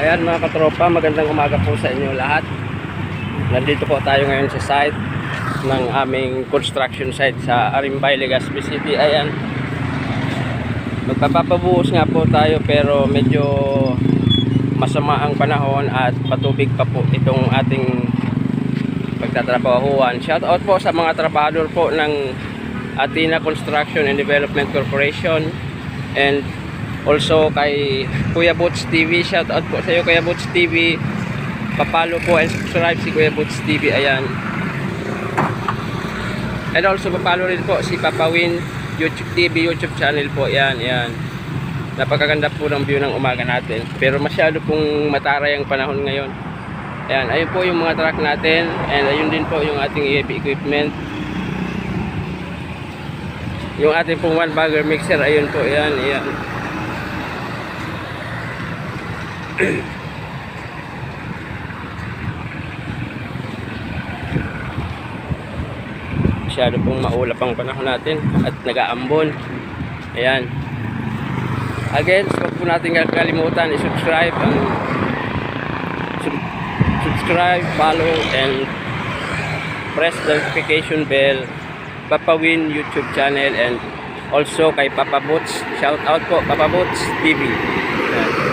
Ayan mga katropa, magandang umaga po sa inyo lahat. Nandito po tayo ngayon sa site ng aming construction site sa Arimbay, Legazpi City. Ayan, magpapabuhos nga po tayo pero medyo masama ang panahon at patubig pa po itong ating pagtatrabahuan. Shout out po sa mga trabahador po ng Athena Construction and Development Corporation and also kay Kuya Boots TV. Shout out po sa iyo Kuya Boots TV. Papalo po and subscribe si Kuya Boots TV. Ayan. And also papalo rin po si Papa Win YouTube TV YouTube channel po. Ayan, ayan. Napakaganda po ng view ng umaga natin. Pero masyado pong mataray ang panahon ngayon. Ayan, ayun po yung mga truck natin and ayun din po yung ating EAP equipment. Yung ating pong one bagger mixer, ayun po, ayan, ayan. Masyado pong maulap ang panahon natin at nag-aambon. Ayan. Again, huwag po natin kalimutan i-subscribe subscribe, follow and press the notification bell. Papa Win YouTube channel and also kay Papa Boots. Shout out po Papa Boots TV. Ayan.